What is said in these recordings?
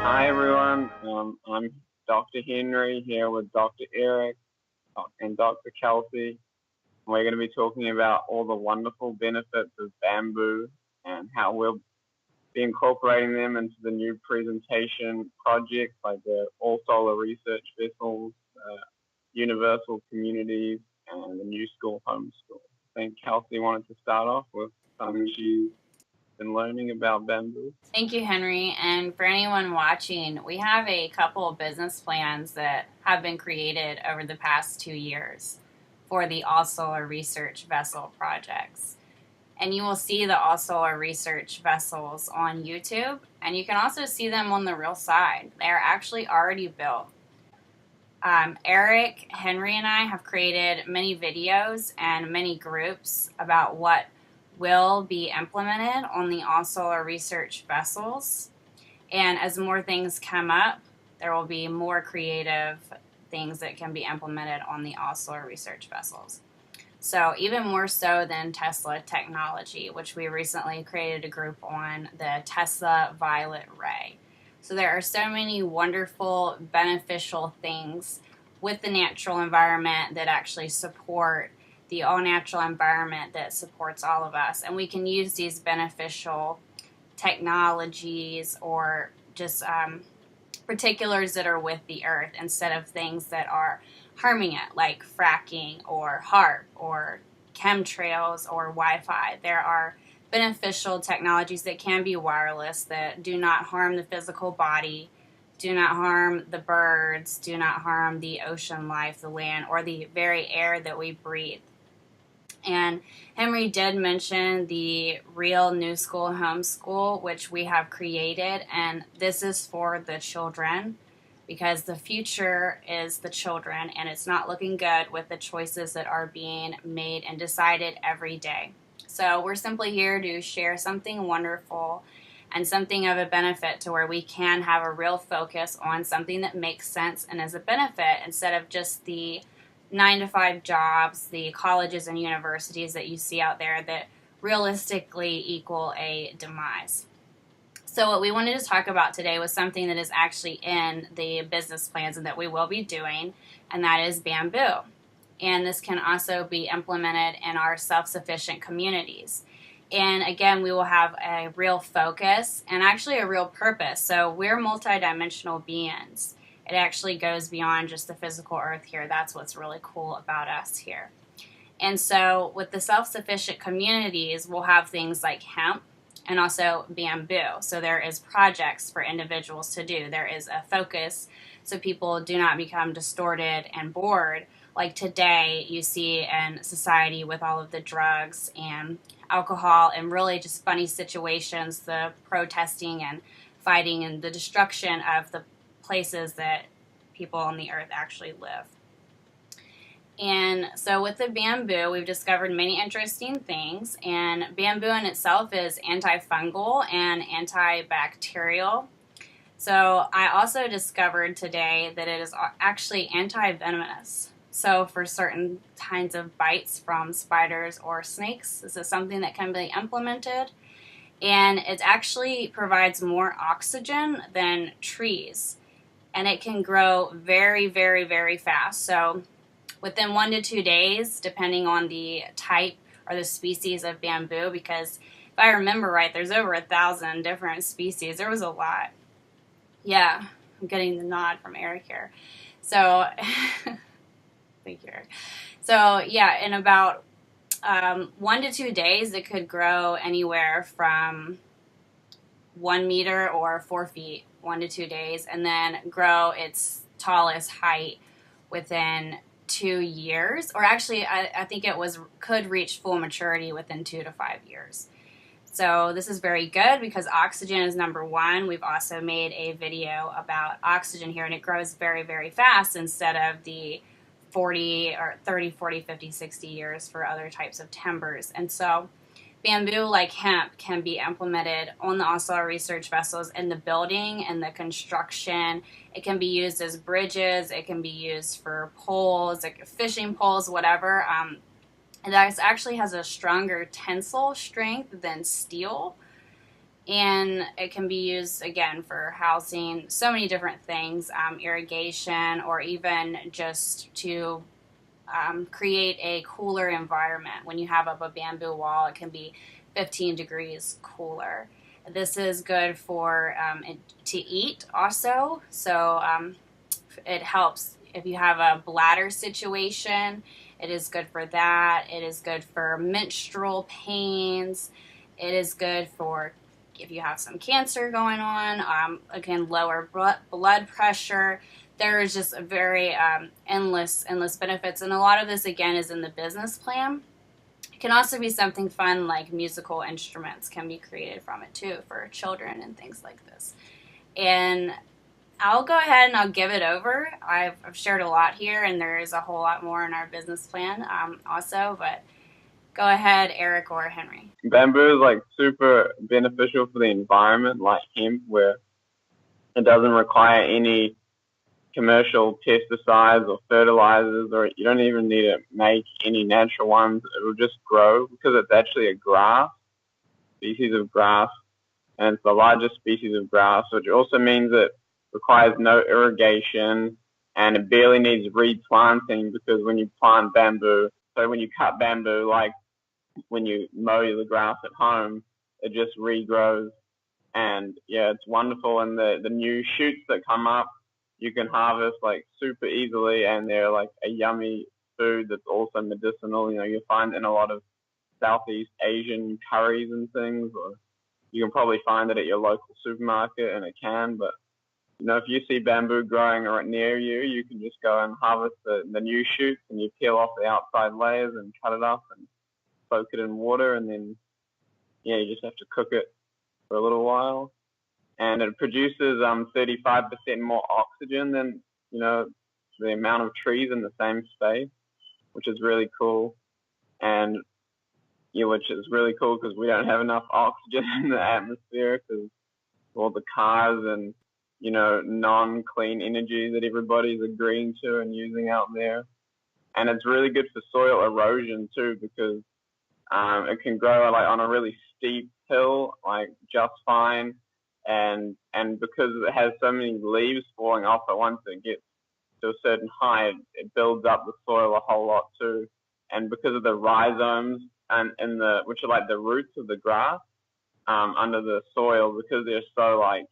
Hi everyone, I'm Dr. Henry here with Dr. Erick and Dr. Kelsey. We're going to be talking about all the wonderful benefits of BambU and how we'll be incorporating them into the new presentation projects like the Allsolar research vessels, universal communities, and the new school homeschool. I think Kelsey wanted to start off with something she's been learning about BambU. Thank you, Henry. And for anyone watching, we have a couple of business plans that have been created over the past 2 years for the Allsolar research vessel projects. And you will see the Allsolar research vessels on YouTube, and you can also see them on the real side. They are actually already built. Erick, Henry, and I have created many videos and many groups about what will be implemented on the Allsolar research vessels. And as more things come up, there will be more creative things that can be implemented on the Allsolar research vessels. So even more so than Tesla technology, which we recently created a group on, the Tesla Violet Ray. So there are so many wonderful, beneficial things with the natural environment that actually support the all-natural environment that supports all of us. And we can use these beneficial technologies or just particulars that are with the earth instead of things that are harming it, like fracking or HARP or chemtrails or Wi-Fi. There are beneficial technologies that can be wireless that do not harm the physical body, do not harm the birds, do not harm the ocean life, the land, or the very air that we breathe. And Henry did mention the Real New School Homeschool, which we have created, and this is for the children because the future is the children, and it's not looking good with the choices that are being made and decided every day. So we're simply here to share something wonderful and something of a benefit to where we can have a real focus on something that makes sense and is a benefit instead of just the 9-to-5 jobs, the colleges and universities that you see out there that realistically equal a demise. So what we wanted to talk about today was something that is actually in the business plans and that we will be doing, and that is BambU. And this can also be implemented in our self-sufficient communities. And again, we will have a real focus and actually a real purpose. So we're multidimensional beings. It actually goes beyond just the physical earth here. That's what's really cool about us here. And so with the self-sufficient communities, we'll have things like hemp and also BambU. So there is projects for individuals to do. There is a focus so people do not become distorted and bored like today you see in society with all of the drugs and alcohol and really just funny situations, the protesting and fighting and the destruction of the places that people on the earth actually live. And so with the BambU, we've discovered many interesting things, and BambU in itself is antifungal and antibacterial. So I also discovered today that it is actually anti-venomous. So for certain kinds of bites from spiders or snakes, this is something that can be implemented. And it actually provides more oxygen than trees. And it can grow very, very, very fast. So within 1 to 2 days, depending on the type or the species of BambU, because if I remember right, there's over 1,000 different species. There was a lot. Yeah, I'm getting the nod from Erick here. So, thank you, Erick. So, yeah, in about 1 to 2 days, it could grow anywhere from 1 meter or 4 feet, 1 to 2 days, and then grow its tallest height within 2 years. Or actually, I think could reach full maturity within 2 to 5 years. So this is very good because oxygen is number one. We've also made a video about oxygen here, and it grows very, very fast instead of the 40 or 30, 40, 50, 60 years for other types of timbers. And so bamboo, like hemp, can be implemented on the Allsolar research vessels in the building and the construction. It can be used as bridges. It can be used for poles, like fishing poles, whatever. It actually has a stronger tensile strength than steel. And it can be used, again, for housing, so many different things, irrigation, or even just to create a cooler environment. When you have up a bamboo wall, it can be 15 degrees cooler. This is good for to eat also. So it helps if you have a bladder situation. It is good for that. It is good for menstrual pains. It is good for if you have some cancer going on. Again, lower blood pressure. There is just a very endless benefits. And a lot of this, again, is in the business plan. It can also be something fun, like musical instruments can be created from it too for children and things like this. And I'll go ahead and I'll give it over. I've shared a lot here, and there is a whole lot more in our business plan also, but go ahead, Eric or Henry. Bamboo is like super beneficial for the environment, like hemp, where it doesn't require any commercial pesticides or fertilizers, or you don't even need to make any natural ones. It will just grow because it's actually a grass, species of grass, and it's the largest species of grass, which also means it requires no irrigation, and it barely needs replanting because when you plant bamboo, so when you cut bamboo, like when you mow the grass at home, it just regrows. And yeah, it's wonderful. And the new shoots that come up, you can harvest like super easily, and they're like a yummy food that's also medicinal. You know, you'll find in a lot of Southeast Asian curries and things, or you can probably find it at your local supermarket in a can. But you know, if you see bamboo growing right near you, you can just go and harvest the new shoots, and you peel off the outside layers and cut it up and soak it in water, and then yeah, you just have to cook it for a little while, and it produces 35% more oxygen than, you know, the amount of trees in the same space, which is really cool. And yeah, which is really cool because we don't have enough oxygen in the atmosphere because all the cars and, you know, non-clean energy that everybody's agreeing to and using out there. And it's really good for soil erosion too, because it can grow like on a really steep hill, like just fine, and because it has so many leaves falling off it once it gets to a certain height, it builds up the soil a whole lot too. And because of the rhizomes and which are like the roots of the grass under the soil, because they're so like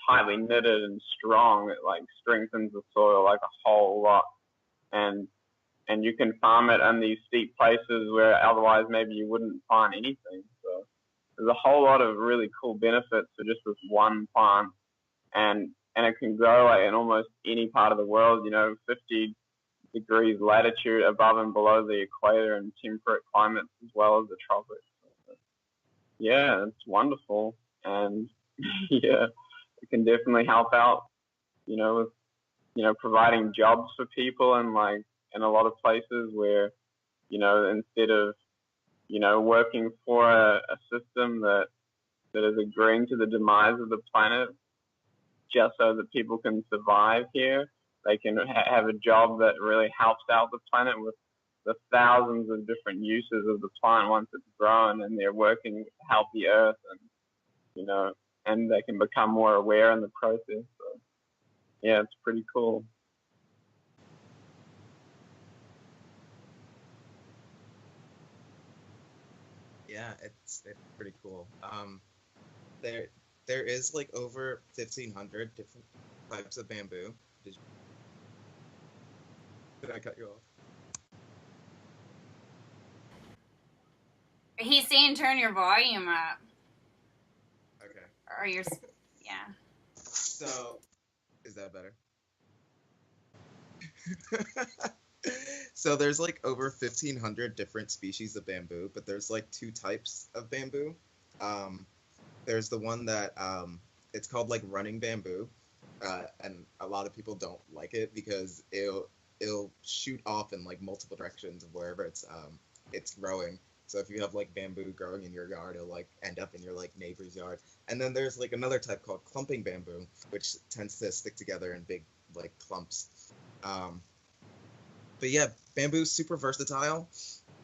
tightly knitted and strong, it like strengthens the soil like a whole lot. And you can farm it in these steep places where otherwise maybe you wouldn't find anything. So there's a whole lot of really cool benefits to just this one plant, and it can grow like in almost any part of the world. You know, 50 degrees latitude above and below the equator, and temperate climates as well as the tropics. So, yeah, it's wonderful, and yeah, it can definitely help out. You know, with, you know, providing jobs for people, and like in a lot of places where, you know, instead of, you know, working for a system that is agreeing to the demise of the planet just so that people can survive here, they can have a job that really helps out the planet with the thousands of different uses of the plant once it's grown, and they're working to help the earth, and, you know, and they can become more aware in the process. So, yeah, it's pretty cool. Yeah, it's pretty cool. There there is like over 1,500 different types of bamboo. Did I cut you off? He's saying turn your volume up. Okay. Or your, yeah. So, is that better? So there's like over 1,500 different species of bamboo, but there's like two types of bamboo. Um, there's the one that it's called like running bamboo, and a lot of people don't like it because it'll shoot off in like multiple directions of wherever it's growing. So if you have like bamboo growing in your yard, it'll like end up in your like neighbor's yard. And then there's like another type called clumping bamboo, which tends to stick together in big like clumps. Um, but yeah, bamboo's super versatile,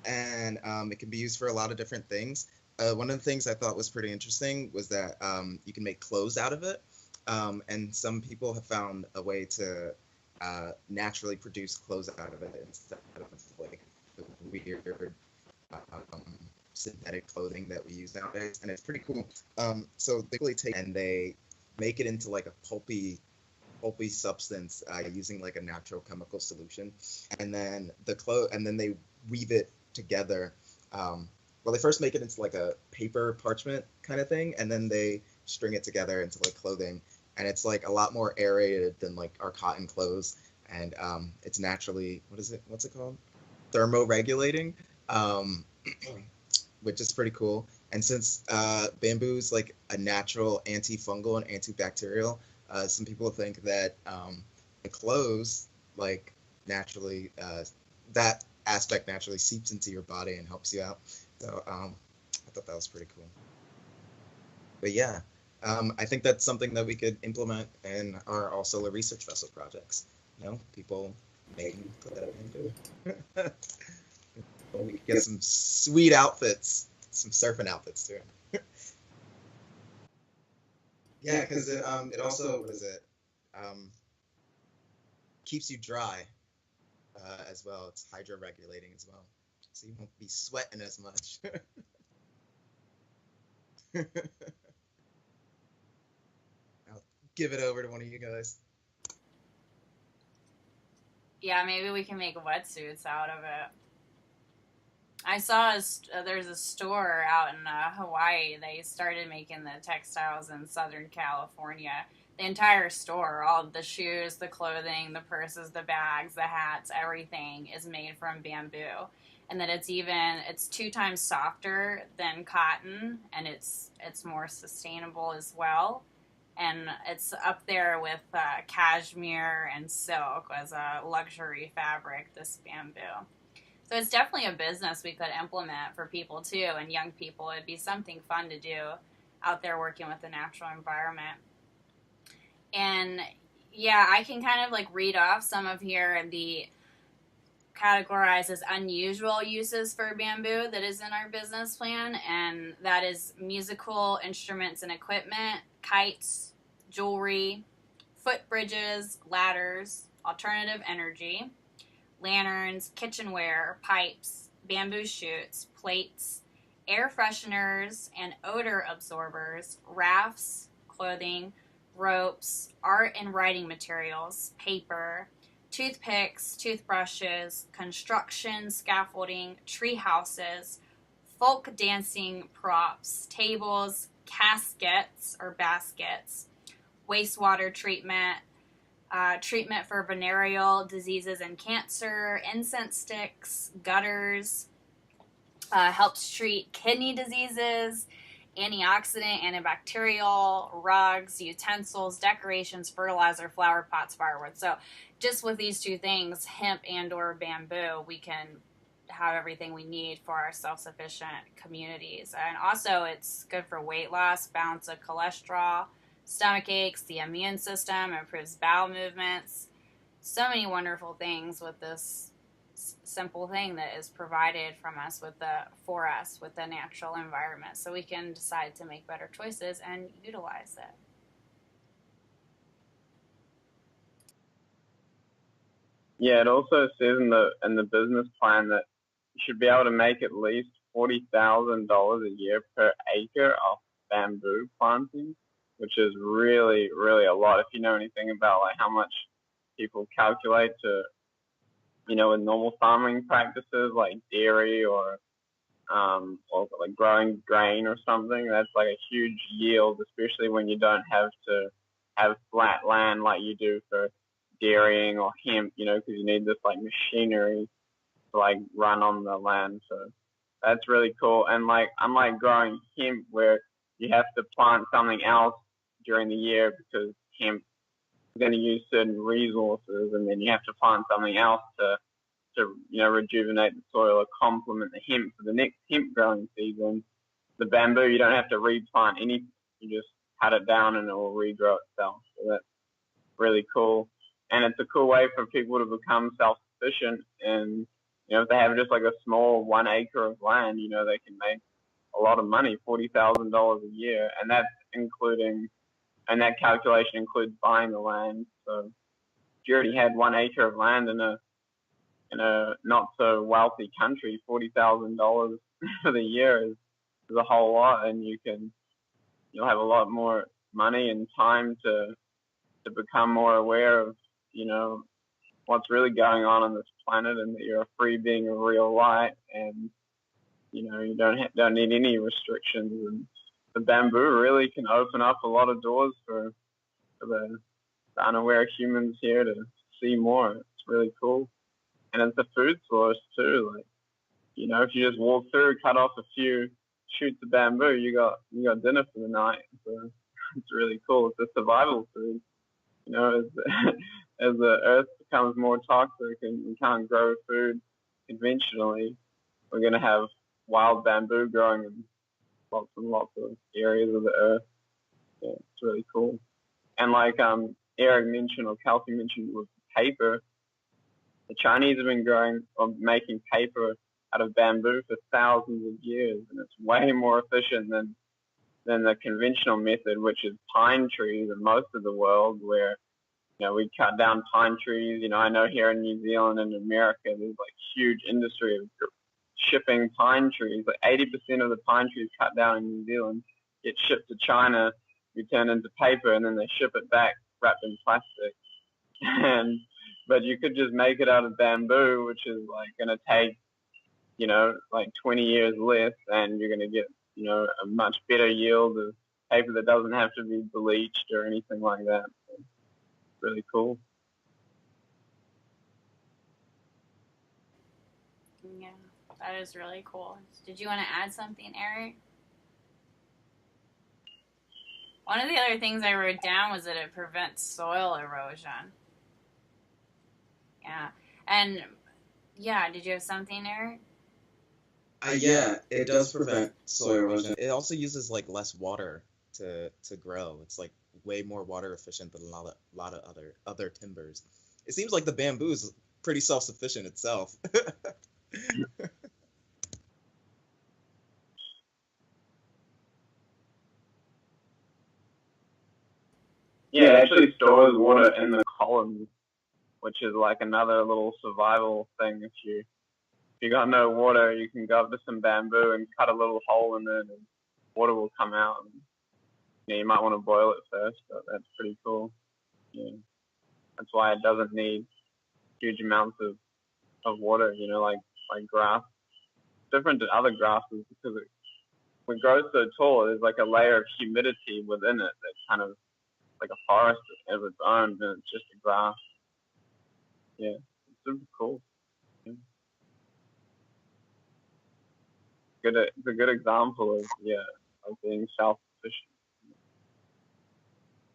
and it can be used for a lot of different things. One of the things I thought was pretty interesting was that you can make clothes out of it, and some people have found a way to naturally produce clothes out of it instead of like the weird um, synthetic clothing that we use nowadays, and it's pretty cool. So they really take and they make it into like a pulpy substance using like a natural chemical solution, and then they weave it together. Well, they first make it into like a paper parchment kind of thing, and then they string it together into like clothing, and it's like a lot more aerated than like our cotton clothes, and it's naturally what's it called, thermo-regulating, um, which is pretty cool. And since bamboo's like a natural antifungal and antibacterial, some people think that the clothes like naturally that aspect naturally seeps into your body and helps you out. So I thought that was pretty cool. But yeah, I think that's something that we could implement in our Allsolar research vessel projects. You know, people making bamboo. We could get some sweet outfits, some surfing outfits too. Yeah, because it also what is it keeps you dry as well. It's hydro-regulating as well, so you won't be sweating as much. I'll give it over to one of you guys. Yeah, maybe we can make wetsuits out of it. I saw there's a store out in Hawaii. They started making the textiles in Southern California. The entire store, all of the shoes, the clothing, the purses, the bags, the hats, everything is made from bamboo. And that it's 2 times softer than cotton, and it's more sustainable as well. And it's up there with cashmere and silk as a luxury fabric, this bamboo. So it's definitely a business we could implement for people too, and young people. It'd be something fun to do out there working with the natural environment. And yeah, I can kind of like read off some of here the categorized as unusual uses for bamboo that is in our business plan, and that is musical instruments and equipment, kites, jewelry, footbridges, ladders, alternative energy, lanterns, kitchenware, pipes, bamboo shoots, plates, air fresheners and odor absorbers, rafts, clothing, ropes, art and writing materials, paper, toothpicks, toothbrushes, construction, scaffolding, tree houses, folk dancing props, tables, caskets or baskets, wastewater treatment, treatment for venereal diseases and cancer, incense sticks, gutters, helps treat kidney diseases, antioxidant, antibacterial, rugs, utensils, decorations, fertilizer, flower pots, firewood. So just with these 2 things, hemp and or bamboo, we can have everything we need for our self-sufficient communities. And also it's good for weight loss, balance of cholesterol, stomach aches, the immune system, improves bowel movements. So many wonderful things with this simple thing that is provided for us with the natural environment, so we can decide to make better choices and utilize it. Yeah, it also says in the business plan that you should be able to make at least $40,000 a year per acre of bamboo planting, which is really, really a lot. If you know anything about like how much people calculate to, with normal farming practices like dairy or or like growing grain or something. That's like a huge yield, especially when you don't have to have flat land like you do for dairying or hemp, because you need this like machinery to like run on the land. So that's really cool. And like unlike growing hemp where you have to plant something else during the year because hemp is going to use certain resources, and then you have to plant something else to rejuvenate the soil or complement the hemp for the next hemp growing season. The bamboo, you don't have to replant anything. You just cut it down and it will regrow itself. So that's really cool. And it's a cool way for people to become self-sufficient. And, if they have just like a small 1 acre of land, they can make a lot of money, $40,000 a year. And that calculation includes buying the land. So if you already had 1 acre of land in a not so wealthy country, $40,000 for the year is a whole lot, and you'll have a lot more money and time to become more aware of what's really going on this planet, and that you're a free being of real light, and you don't need any restrictions. And the bamboo really can open up a lot of doors for the unaware humans here to see more. It's really cool. And it's a food source too. Like, if you just walk through, cut off a few shoots of bamboo, you got dinner for the night. So it's really cool. It's a survival food. As as the earth becomes more toxic and we can't grow food conventionally, we're gonna have wild bamboo growing in lots and lots of areas of the earth. Yeah, it's really cool. And like Erick mentioned, or Kelsey mentioned, with paper, the Chinese have been growing or making paper out of bamboo for thousands of years, and it's way more efficient than the conventional method, which is pine trees in most of the world, where we cut down pine trees. I know here in New Zealand and America, there's like huge industry of shipping pine trees. Like 80% of the pine trees cut down in New Zealand get shipped to China, be turned into paper, and then they ship it back wrapped in plastic. But you could just make it out of bamboo, which is like going to take, like 20 years less, and you're going to get, a much better yield of paper that doesn't have to be bleached or anything like that. So it's really cool. Yeah, that is really cool. Did you want to add something, Erick? One of the other things I wrote down was that it prevents soil erosion. Yeah. And yeah, did you have something, Erick? Yeah, it does prevent soil erosion. It also uses like less water to grow. It's like way more water efficient than a lot of other timbers. It seems like the bamboo is pretty self-sufficient itself. Yeah, it actually stores water in the columns, which is like another little survival thing. If you got no water, you can go up to some bamboo and cut a little hole in it, and water will come out. And, you might want to boil it first, but that's pretty cool. Yeah, that's why it doesn't need huge amounts of water. Like grass, different to other grasses, because when it grows so tall, there's like a layer of humidity within it that kind of like a forest of its own, and it's just a grass. Yeah, it's super cool. Yeah. It's a good example of being self-sufficient.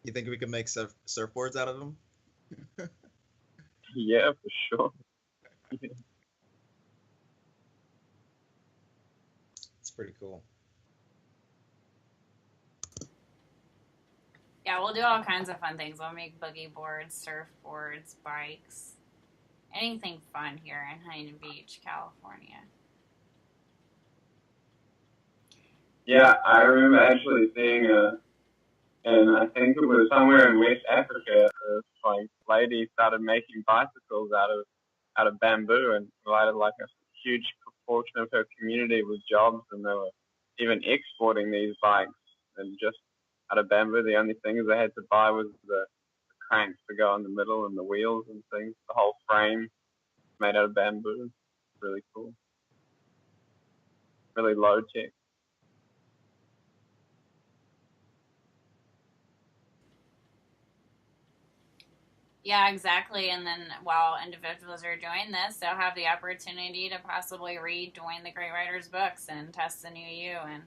You think we could make surfboards out of them? Yeah, for sure. It's pretty cool. Yeah, we'll do all kinds of fun things. We'll make boogie boards, surfboards, bikes, anything fun here in Huntington Beach, California. Yeah, I remember actually seeing and I think it was somewhere in West Africa, like lady started making bicycles out of bamboo, and provided like a huge proportion of her community with jobs, and they were even exporting these bikes and just out of bamboo. The only things they had to buy was the cranks to go in the middle and the wheels and things. The whole frame made out of bamboo. Really cool. really low tech. Yeah, exactly. And then while individuals are doing this, they'll have the opportunity to possibly read Dwayne the Great Writer's books and test the new you and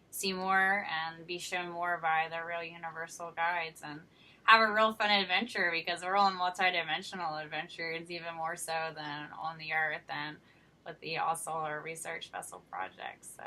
see more and be shown more by the real universal guides and have a real fun adventure, because we're all in multi-dimensional adventures, even more so than on the Earth and with the Allsolar Research Vessel Project. So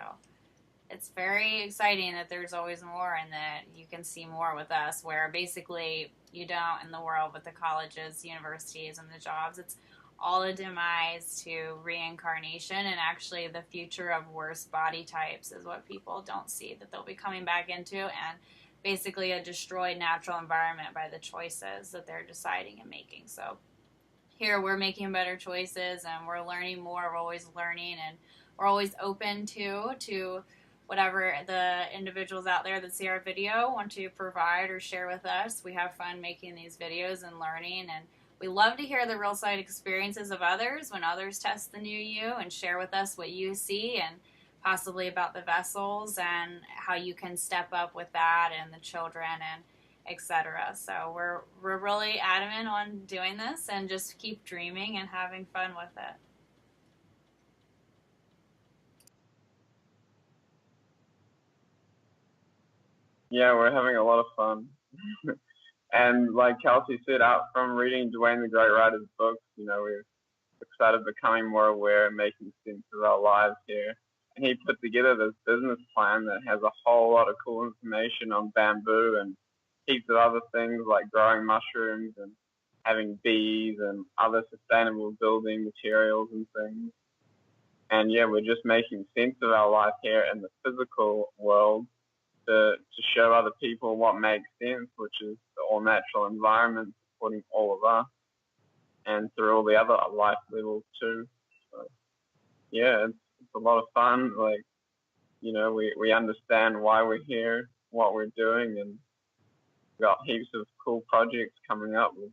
it's very exciting that there's always more and that you can see more with us, where basically you don't in the world with the colleges, universities, and the jobs. It's all a demise to reincarnation, and actually the future of worse body types is what people don't see that they'll be coming back into, and basically a destroyed natural environment by the choices that they're deciding and making. So here we're making better choices and we're learning more. We're always learning, and we're always open to whatever the individuals out there that see our video want to provide or share with us. We have fun making these videos and learning, and we love to hear the real side experiences of others when others test the new you and share with us what you see and possibly about the vessels and how you can step up with that and the children and etc. So we're really adamant on doing this, and just keep dreaming and having fun with it. Yeah, we're having a lot of fun. And like Kelsey said, out from reading Dwayne the Great Writer's books, we've started becoming more aware and making sense of our lives here. And he put together this business plan that has a whole lot of cool information on bamboo and heaps of other things like growing mushrooms and having bees and other sustainable building materials and things. And yeah, we're just making sense of our life here in the physical world to show other people what makes sense, which is the all-natural environment supporting all of us and through all the other life levels too. So, yeah, it's a lot of fun. Like, we understand why we're here, what we're doing, and we've got heaps of cool projects coming up with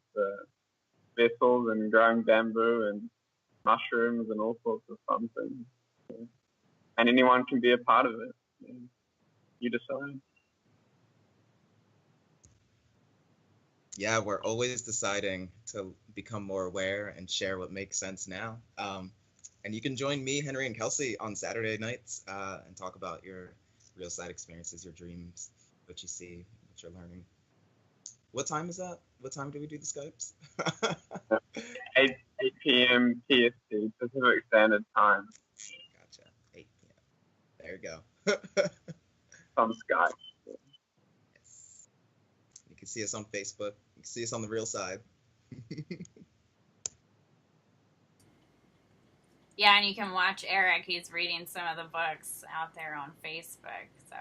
vessels and growing bamboo and mushrooms and all sorts of fun things. Yeah. And anyone can be a part of it. Yeah. You decide. Yeah, we're always deciding to become more aware and share what makes sense now. And you can join me, Henry, and Kelsey on Saturday nights and talk about your real side experiences, your dreams, what you see, what you're learning. What time is that? What time do we do the Skypes? 8 p.m. PST, Pacific Standard Time. Gotcha. 8 p.m. There you go. On Skype. Yes. You can see us on Facebook. You can see us on the real side. Yeah, and you can watch Eric. He's reading some of the books out there on Facebook. So,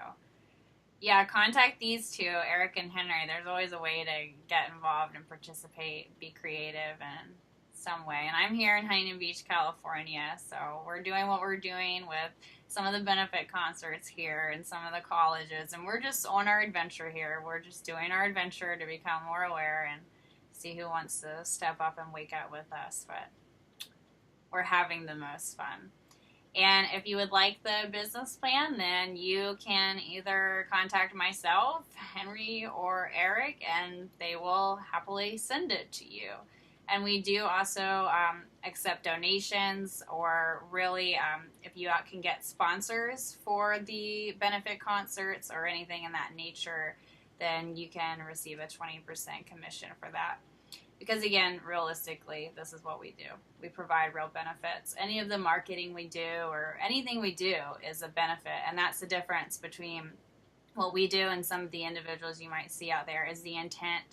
yeah, contact these two, Eric and Henry. There's always a way to get involved and participate, be creative in some way. And I'm here in Huntington Beach, California. So we're doing what we're doing with some of the benefit concerts here and some of the colleges. And we're just on our adventure here. We're just doing our adventure to become more aware and see who wants to step up and wake up with us. But we're having the most fun. And if you would like the business plan, then you can either contact myself, Henry, or Eric, and they will happily send it to you. And we do also accept donations, or really if you can get sponsors for the benefit concerts or anything in that nature, then you can receive a 20% commission for that. Because again, realistically, this is what we do. We provide real benefits. Any of the marketing we do or anything we do is a benefit. And that's the difference between what we do and some of the individuals you might see out there is the intent.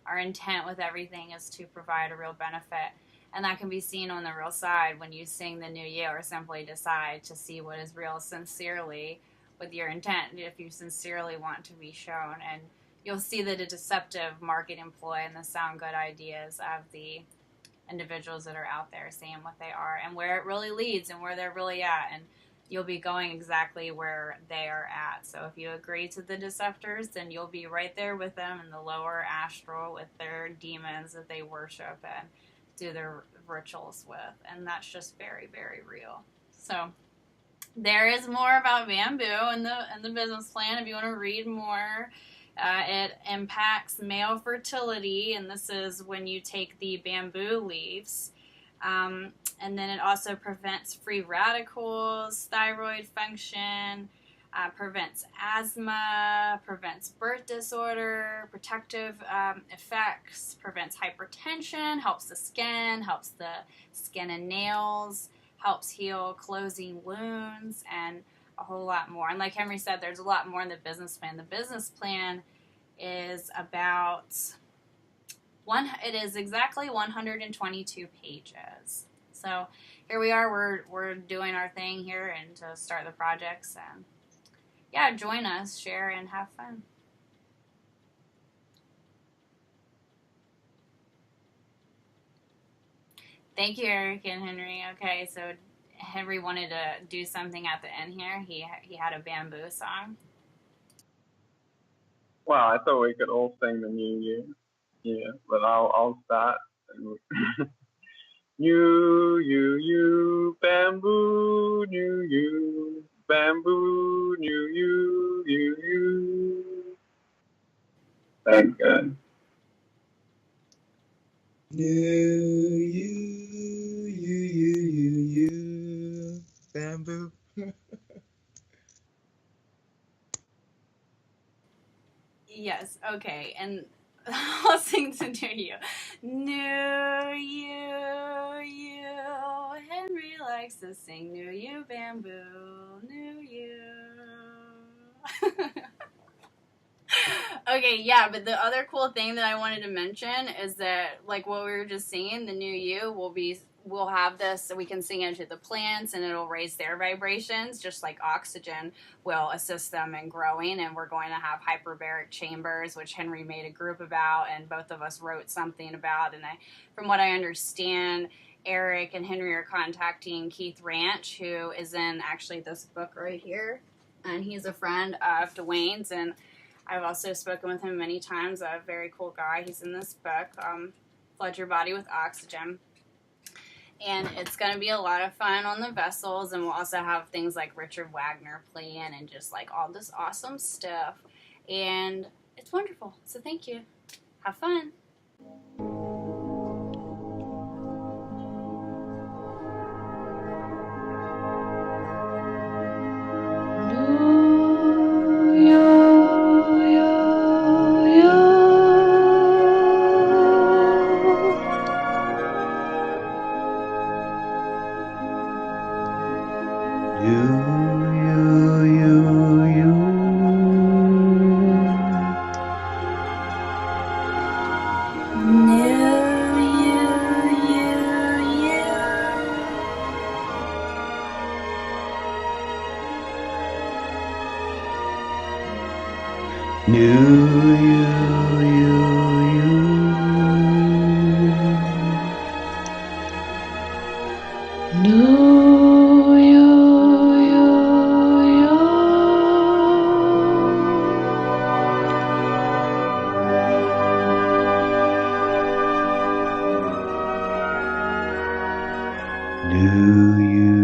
Our intent with everything is to provide a real benefit. And that can be seen on the real side when you sing the new year or simply decide to see what is real sincerely with your intent, if you sincerely want to be shown. And you'll see that a deceptive marketing ploy and the sound good ideas of the individuals that are out there saying what they are and where it really leads and where they're really at. And you'll be going exactly where they are at. So if you agree to the deceptors, then you'll be right there with them in the lower astral with their demons that they worship and do their rituals with. And that's just very, very real. So there is more about bamboo in the business plan if you want to read more. It impacts male fertility, and this is when you take the bamboo leaves. And then it also prevents free radicals, thyroid function, prevents asthma, prevents birth disorder, protective effects, prevents hypertension, helps the skin and nails, helps heal closing wounds, and a whole lot more. And like Henry said, there's a lot more in the business plan. The business plan is it is exactly 122 pages. So here we are, we're doing our thing here and to start the projects, and yeah, join us, share, and have fun. Thank you, Eric and Henry. Okay, so Henry wanted to do something at the end here. He had a bamboo song. Well, I thought we could all sing the New Year. Yeah, but I'll start. You, bamboo, you, bamboo, you. Thanks, guys. You, bamboo. Yes, okay, and I'll sing to New you. Henry likes to sing New You, bamboo, New You. Okay, yeah, but the other cool thing that I wanted to mention is that, like what we were just singing, the New You we'll have this so we can sing into the plants and it'll raise their vibrations, just like oxygen will assist them in growing. And we're going to have hyperbaric chambers, which Henry made a group about and both of us wrote something about. And from what I understand, Eric and Henry are contacting Keith Ranch, who is in actually this book right here, and he's a friend of Dwayne's, and I've also spoken with him many times. A very cool guy. He's in this book, Flood Your Body with Oxygen. And it's going to be a lot of fun on the vessels, and we'll also have things like Richard Wagner playing and just like all this awesome stuff. And it's wonderful. So thank you. Have fun. Do you